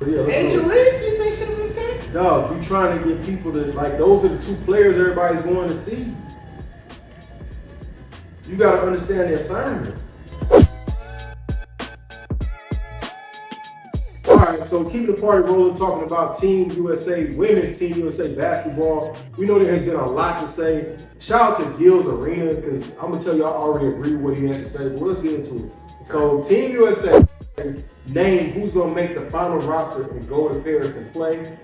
Yeah, Angel Reese, you think should have been picked? No, you trying to get people to, like, those are the two players everybody's going to see. You got to understand the assignment. All right, so keeping the party rolling, talking about Team USA, women's Team USA basketball. We know there has been a lot to say. Shout out to Gil's Arena, because I'm going to tell you I already agree with what he had to say, but let's get into it. So Team USA named who's going to make the final roster and go to Paris and play.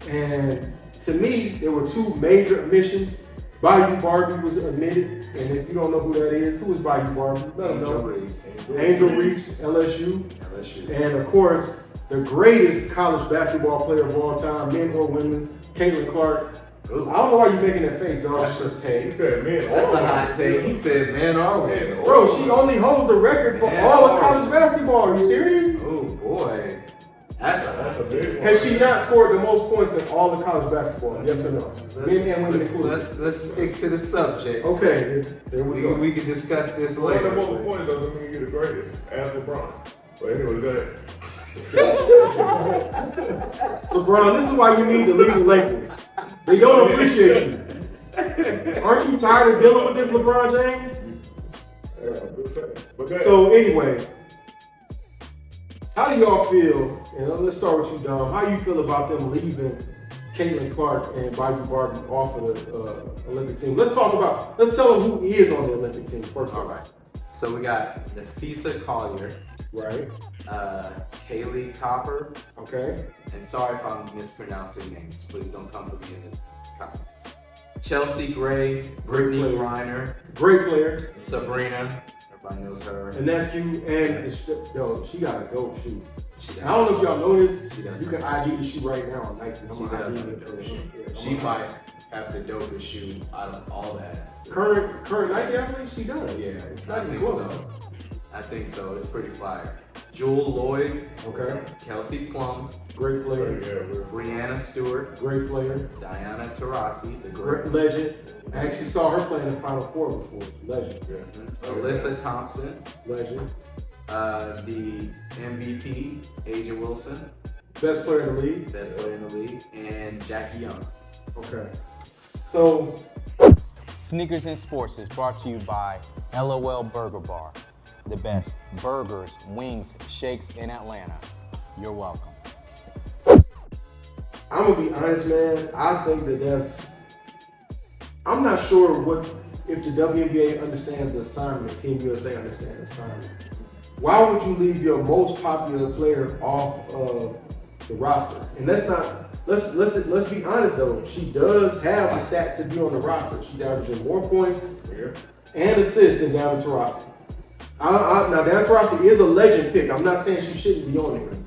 And to me, there were two major omissions. Bayou Barbie was admitted, and if you don't know who that is, who is Bayou Barbie? Let them know. Angel Reese, LSU. And of course, the greatest college basketball player of all time, men or women, Caitlin Clark. I don't know why you're making that face, dog. That's a take. He said men. That's a hot take. He said men or women. Bro, she only holds the record for all of college basketball. Are you serious? Oh boy. That's a big one. Has she not scored the most points in all of college basketball? Yes or no? Men and women included. Let's stick to the subject. Okay, there we go. We can discuss this One later. of the most points doesn't mean you're the greatest. Ask LeBron. But anyway, go ahead. LeBron, this is why you need to leave the Lakers. They don't appreciate you. Aren't you tired of dealing with this, LeBron James? But So anyway, how do y'all feel? And let's start with you, Dom. How do you feel about them leaving Caitlin Clark and Bayou Barbie off of the Olympic team? Let's tell them who is on the Olympic team first. All right. So we got Nafisa Collier, Right. Kaylee Copper, Okay. and sorry if I'm mispronouncing names. Please don't come for me in the comments. Chelsea Gray, Brittany player. Reiner, Great player. Sabrina, everybody knows her. Inescu, and yo, she got a dope shoe. She I don't know if y'all know this. She does. You can ID the shoe right now on Nike. She does have a dope shoe. She might have the dopest shoe out of all that. Current Nike athlete, she does. Yeah, It's I not think even close. so. I think so. It's pretty fire. Jewel Lloyd, Okay. Kelsey Plum, Great player. Brianna Stewart, Great player. Diana Taurasi, the Great great, legend. I actually saw her play in the Final Four before. Legend. Alyssa Thompson, Legend. the MVP, Asia Wilson, Best player in the league. best player in the league, and Jackie Young. Okay. So, Sneakers and Sports is brought to you by LOL Burger Bar, the best burgers, wings, shakes in Atlanta. You're welcome. I'm going to be honest, man. I think I'm not sure if the WNBA understands the assignment, Team USA understands the assignment. Why would you leave your most popular player off of the roster? And let's be honest though. She does have the stats to be on the roster. She's averaging more points and assists than Diana Taurasi. Now Diana Taurasi is a legend pick. I'm not saying she shouldn't be on there.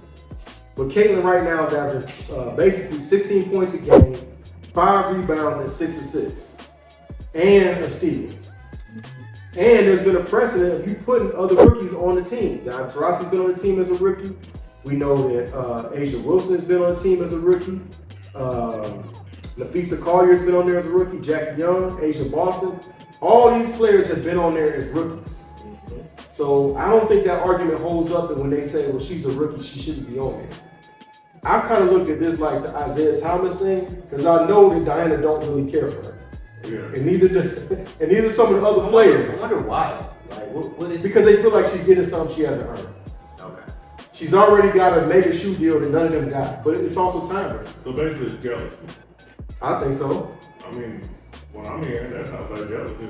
But Caitlin right now is averaging basically 16 points a game, 5 rebounds, and 6 assists, and a steal. And there's been a precedent of you putting other rookies on the team. Diana Taurasi's been on the team as a rookie. We know that Asia Wilson has been on the team as a rookie. Nafisa Collier's been on there as a rookie. Jackie Young, Asia Boston. All these players have been on there as rookies. So I don't think that argument holds up. And when they say, well, she's a rookie, she shouldn't be on there. I kind of looked at this like the Isaiah Thomas thing, because I know that Diana don't really care for her. Yeah. And neither some of the other players. I wonder why. Like, what is? Because they feel like she's getting something she hasn't earned. Okay. She's already got a mega shoe deal that none of them got, but it's also time for her. So basically it's jealousy. I think so. I mean, when I'm hearing that sounds like jealousy.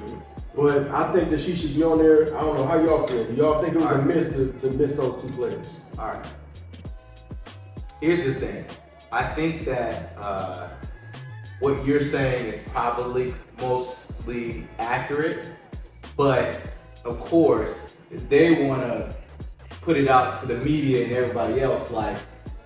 But I think that she should be on there. I don't know how y'all feel. Do y'all think it was a miss to miss those two players? All right. Here's the thing. I think that what you're saying is probably mostly accurate, but of course, they want to put it out to the media and everybody else like,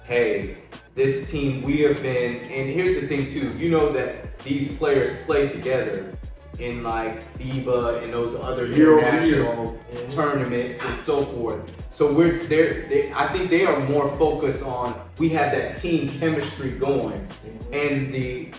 hey, this team, we have been, and here's the thing too, you know that these players play together in like Wnba and those other international tournaments and so forth. So I think they are more focused on, we have that team chemistry going, and the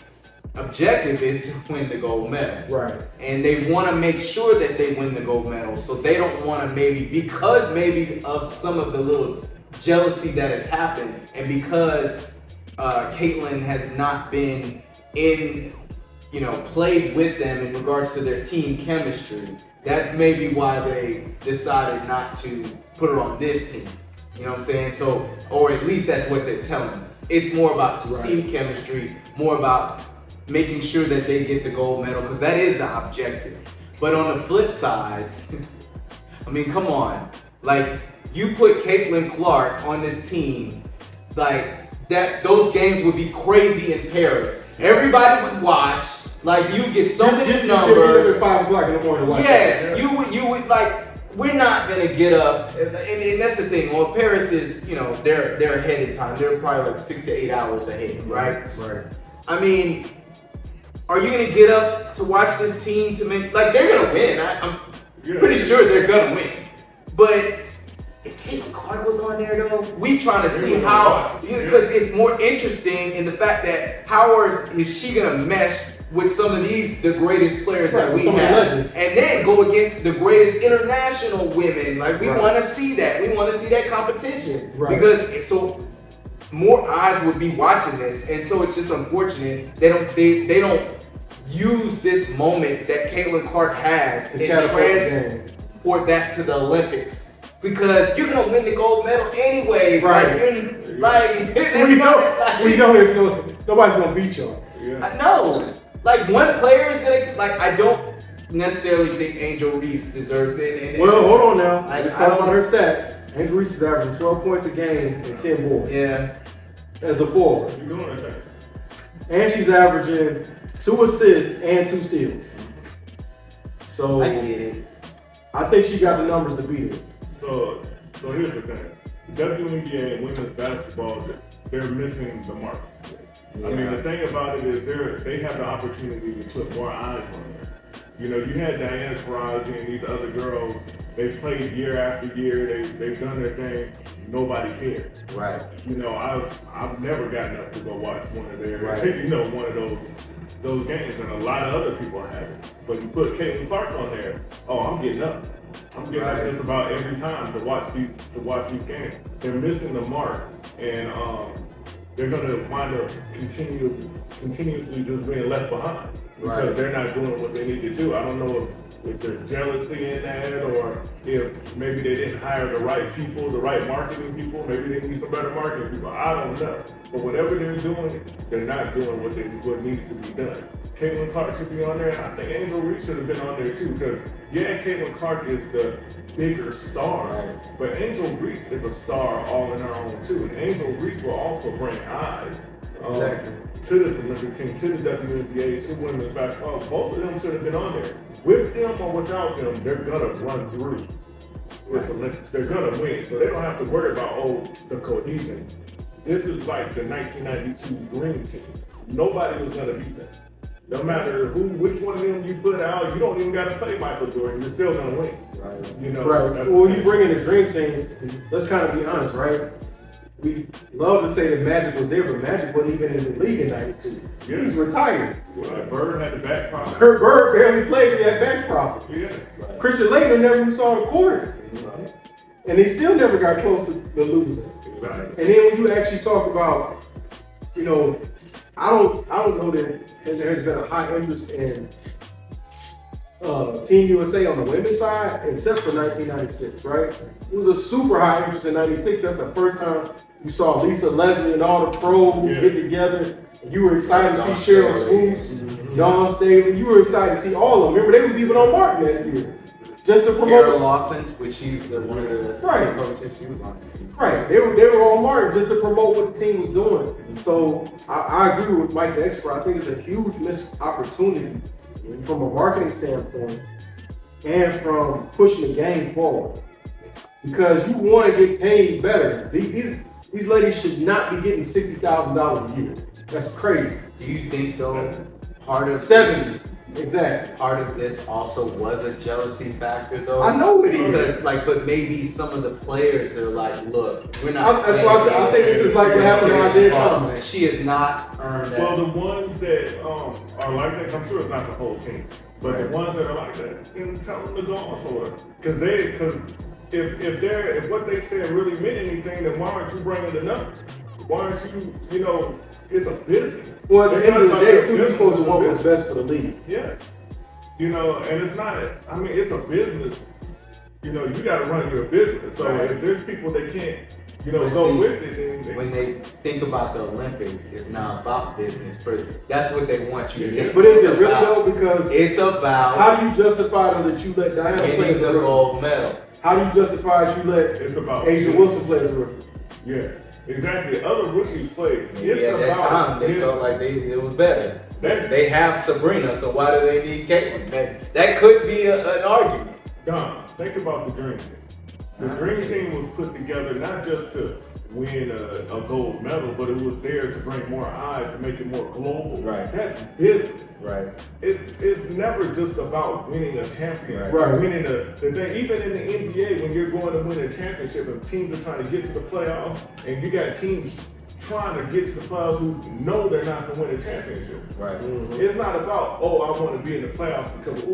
objective is to win the gold medal. Right. And they want to make sure that they win the gold medal. So they don't want to because maybe of some of the little jealousy that has happened, and because Caitlyn has not been played with them in regards to their team chemistry, that's maybe why they decided not to put her on this team. You know what I'm saying? So, or at least that's what they're telling us. It's more about team chemistry, more about making sure that they get the gold medal, because that is the objective. But on the flip side, I mean, come on. Like, you put Caitlin Clark on this team, like, those games would be crazy in Paris. Everybody would watch. Like, you get so many numbers. At 5 o'clock in the morning. Yes, you would like. We're not gonna get up, and that's the thing. Well, Paris is, they're ahead in time. They're probably like 6 to 8 hours ahead, right? Right. I mean, are you gonna get up to watch this team to make they're gonna win? I'm pretty sure they're gonna win. But if Caitlin Clark was on there though, we trying to see how, because it's more interesting in the fact that is she gonna mesh with some of the greatest players that we have, and then go against the greatest international women. Like, we want to see that. We want to see that competition, because so more eyes would be watching this, and so it's just unfortunate they don't use this moment that Caitlin Clark has and transport that to the Olympics, because you're gonna win the gold medal anyways. Nobody's gonna beat y'all. I know. Like, one player is gonna, I don't necessarily think Angel Reese deserves it. Well, hold on now. Let's talk about her stats. Angel Reese is averaging 12 points a game and 10 boards. Yeah. As a forward. And she's averaging 2 assists and 2 steals. So I get it. I think she got the numbers to beat it. So here's the thing. WNBA and women's basketball, they're missing the mark. I mean, the thing about it is they have the opportunity to put more eyes on them. You had Diana Taurasi and these other girls. They played year after year. They've done their thing. Nobody cared. Right. I've never gotten up to go watch one of their, one of those games, and a lot of other people haven't. But you put Caitlin Clark on there. Oh, I'm getting up. I'm getting up just about every time to watch these games. They're missing the mark, and they're going to wind up continuously just being left behind because they're not doing what they need to do. I don't know if there's jealousy in that, or if maybe they didn't hire the right people, the right marketing people. Maybe they need some better marketing people. I don't know. But whatever they're doing, they're not doing what needs to be done. Caitlin Clark should be on there, and I think Angel Reese should have been on there too, because Caitlin Clark is the bigger star, but Angel Reese is a star all in her own too, and Angel Reese will also bring eyes to this Olympic team, to the WNBA, to women's basketball. Both of them should have been on there. With them or without them, they're gonna run through this Olympics. They're gonna win, so they don't have to worry about the cohesion. This is like the 1992 Dream Team. Nobody was gonna beat them. No matter which one of them you put out, you don't even got to play Michael Jordan. You're still gonna win. Right. Well, you bring in the Dream Team. Let's kind of be honest, right? We love to say that Magic was there, but Magic wasn't even in the league in '92. Yeah. He was retired. Bird had the back problem. Bird barely played. He had back problems. Yeah. Christian Laettner never even saw the court, and he still never got close to the losing. Right. And then when you actually talk about, I don't know that there has been a high interest in Team USA on the women's side, except for 1996, right? It was a super high interest in '96. That's the first time you saw Lisa Leslie and all the pros get together. And you were excited to see Cheryl Swoops, Dawn Staley. You were excited to see all of them. Remember, they was even on Martin that year. Just to promote Carol Lawson, which she's one of the coaches, she was on the team. Right, they were on Martin just to promote what the team was doing. So I agree with Mike the expert. I think it's a huge missed opportunity from a marketing standpoint and from pushing the game forward. Because you want to get paid better. These ladies should not be getting $60,000 a year. That's crazy. Do you think though part of 70? Exactly. Part of this also was a jealousy factor, though. I know it because, but maybe some of the players are like, "Look, we're not." That's why I said I think this is like what happened to Isaiah Thomas. She has not earned that. Well, the ones that are like that, I'm sure it's not the whole team, but the ones that are like that, then tell them to go on for it, because if what they said really meant anything, then why aren't you bringing the numbers? Why aren't you, it's a business. Well, at the end of the day, too, you're It's supposed to a want what's business. best for the league. Yeah. And it's not, it's a business. You got to run your business. So Right. if there's people that can't, But go see, with it, then when they think about the Olympics, it's not about business. That's what they want you to think. But is it It's really about- though? Because It's about how do you justify though that you let Diana play getting as a the rookie? gold medal. How do you justify that you let it's about Asia Wilson play as a rookie? Yeah, exactly. Other rookies play. Maybe It's at that about time they felt like it was better. They have Sabrina, so why do they need Caitlin? That could be an argument. Don, think about the Dream Team. The Dream Team was put together not just to win a gold medal, but it was there to bring more eyes, to make it more global. Right. That's business. Right. It's never just about winning a champion. Right. Winning the thing. Even in the NBA, when you're going to win a championship and teams are trying to get to the playoffs, and you got teams trying to get to the playoffs who know they're not going to win a championship. Right. It's not about, I want to be in the playoffs because,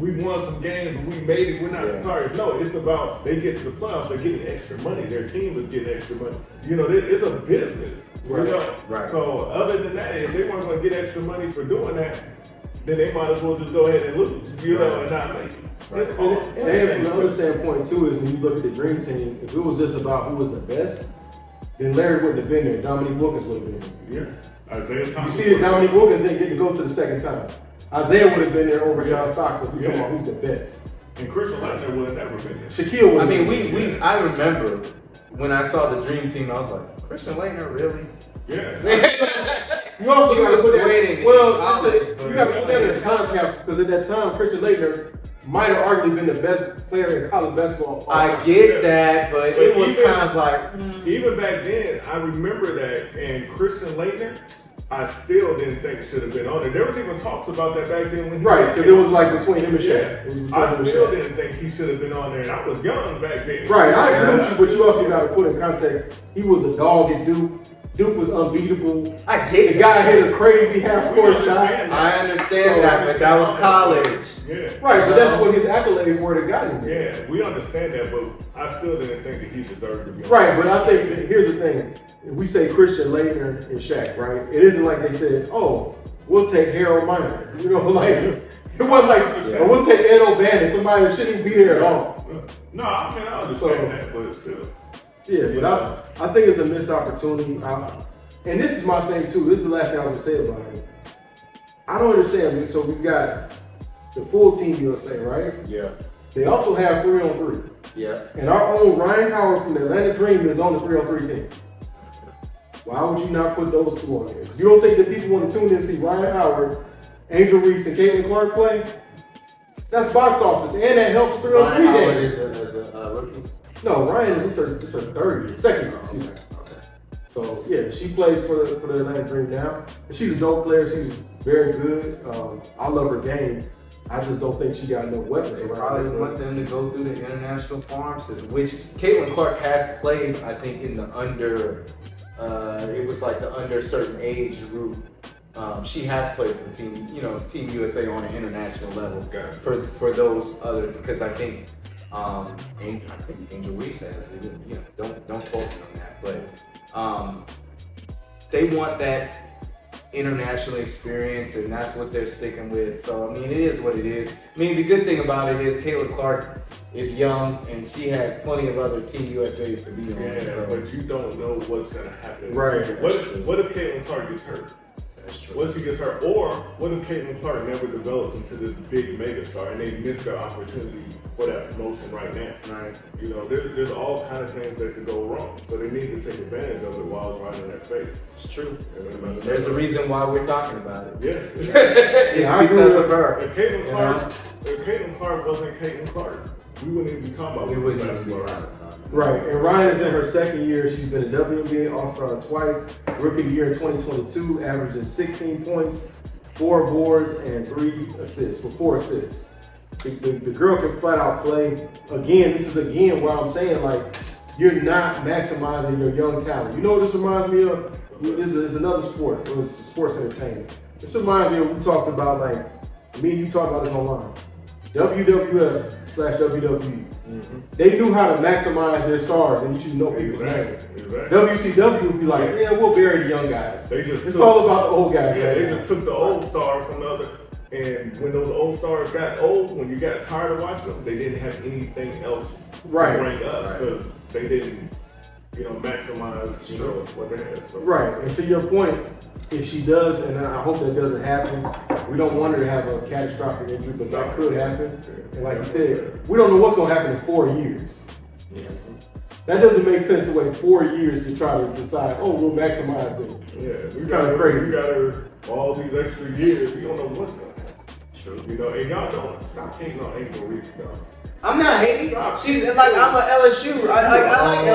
we won some games and we made it. We're not sorry. No, it's about they get to the playoffs, they're getting extra money. Their team is getting extra money. It's a business. Right. Right. So other than that, if they weren't going to get extra money for doing that, then they might as well just go ahead and lose, and not make it. Right. It's all. And from the other standpoint too is when you look at the Dream Team, if it was just about who was the best, then Larry wouldn't have been there. Dominique Wilkins would have been there. Yeah. Isaiah You Thomas. see that Dominique Wilkins didn't get to go to the second time. Isaiah would have been there over John Stockton. We talking about who's the best. And Christian Laettner would have never been there. Shaquille would I have mean, been there. I remember when I saw the Dream Team, I was like, Christian Laettner, really? Yeah. You also He got to was put that. waiting Well, in I said, college, you got to put that in a time capsule because at that time, Christian Laettner might have arguably been the best player in college basketball. I get that, but it was even- kind of like, Even back then, I remember that, and Christian Laettner, I still didn't think should have been on there. There was even talks about that back then when he Right, because it was like between him and Shaq. It was between I him and still Shaq. didn't think he should have been on there, and I was young back then. Right, I agree with you, but you also got to put in context. He was a dog at Duke. Duke was unbeatable. I get The it. guy hit a crazy half-court shot. I understand that, but that was college. Yeah. Right, but that's what his accolades were that got him there. Yeah, we understand that, but I still didn't think that he deserved to be on Right, but I think that here's the thing. If we say Christian Laettner and Shaq, right? It isn't like they said, we'll take Harold Miner. It wasn't like, we'll take Ed O'Bannon, somebody that shouldn't even be there at all. No, I understand that, but still. Yeah, but I think it's a missed opportunity. And this is my thing too. This is the last thing I was gonna say about it. I don't understand. So we've got the full team USA, right? Yeah. They also have 3-on-3. Yeah. And our own Ryan Howard from the Atlanta Dream is on the 3-on-3 team. Why would you not put those two on there? You don't think that people want to tune in and see Ryan Howard, Angel Reese, and Caitlin Clark play? That's box office, and that helps 3-on-3 Ryan Howard game. is a rookie. No, Ryan is this her third year, second year, excuse me. Okay. So yeah, she plays for the Atlanta Dream now. And she's a dope player. She's very good. I love her game. I just don't think she got enough weapons They around probably her. want them to go through the international farm system, which Caitlin Clark has played, I think, in the under, it was like the under certain age group. She has played for Team USA on an international level for those other, because I think Angel Reese has, don't quote me on that, but they want that international experience, and that's what they're sticking with. So, I mean, it is what it is. I mean, the good thing about it is Caitlin Clark is young, and she has plenty of other Team USAs to be on. Yeah, So. but you don't know what's going to happen. Right. What if Caitlin Clark gets hurt? That's true. What if she gets hurt? Or what if Caitlin Clark never develops into this big megastar and they miss their opportunity for that promotion right now? Right. There's all kinds of things that could go wrong. So they need to take advantage of it while it's right in their face. It's true. And There's a reason why we're talking about it. Yeah. It's Yeah, I agree because with of her. If Caitlin Clark wasn't Caitlin Clark, we wouldn't even be talking about We wouldn't even be basketball. talking about it. Right, and Ryan is in her second year. She's been a WNBA All-Star twice, Rookie of the Year in 2022, averaging 16 points, 4 boards, and 3 assists, with 4 assists. The girl can flat out play. Again, this is where I'm saying, like, you're not maximizing your young talent. You know what this reminds me of? This is another sport. It was sports entertainment. This reminds me of what we talked about, like, me and you talked about this online. WWF/WWE. They knew how to maximize their stars, and you should know people's names. Exactly. WCW would be like, yeah, we'll bury the young guys. It's all about the old guys. Yeah, they just took the old star from the other. And when those old stars got old, when you got tired of watching them, they didn't have anything else to bring up because they didn't, maximize what they had. So. Right. And to your point, if she does, and I hope that doesn't happen, we don't want her to have a catastrophic injury, but that could happen. And like you said, we don't know what's going to happen in 4 years. Yeah. That doesn't make sense to wait 4 years to try to decide, we'll maximize them. Yeah, It's kind of crazy. We got her all these extra years. We don't know what's going to happen. True. And y'all don't stop hating on Angel Reese, though. I'm not hating. She's like, I'm a LSU. I like LSU. I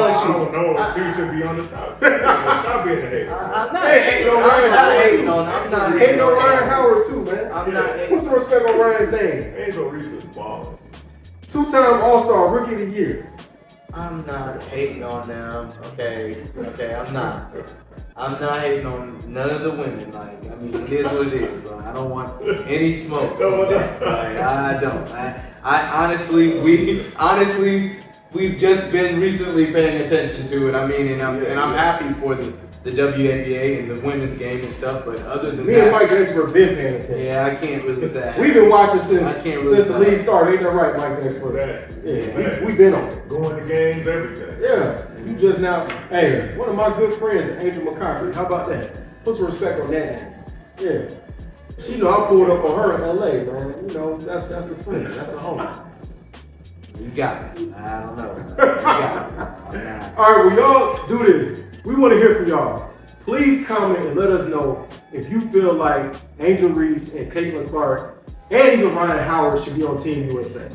don't know. She should be on the stop. Stop being a hater. I'm not hating on Ryan. I'm not hating on Ryan Howard too, man. I'm not hating. Put some respect on Ryan's name. Angel Reese is balling. 2-time All-Star Rookie of the Year. I'm not hating on them. Okay, I'm not hating on none of the women. Like, I mean, it is what it is. Like, I don't want any smoke. From that. Like, I don't. I honestly, we've just been recently paying attention to it. I mean, and I'm happy for the WNBA and the women's game and stuff. But other than me that, and Mike Dexter been paying attention. Yeah, I can't really say. We've been watching since the league started. Ain't that right, Mike Dexter? Exactly. Yeah, we've been on it. Going to games, everything. Yeah, you just now. Hey, one of my good friends, Angel McCarthy. How about that? Put some respect on that name. Yeah. She know I pulled up on her in LA, man. That's a friend. That's a homie. You got me. I don't know. You got me. All right, well, y'all do this. We want to hear from y'all. Please comment and let us know if you feel like Angel Reese and Caitlin Clark and even Ryan Howard should be on Team USA.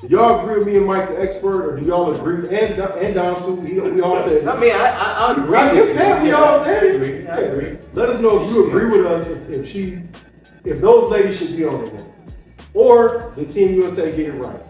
Do y'all agree with me and Mike the expert, or do y'all agree? And Dom too. We all said it. I mean, I agree. I just said we all said it. I agree. Let us know if you agree with us. If those ladies should be on it, or did Team USA get it right?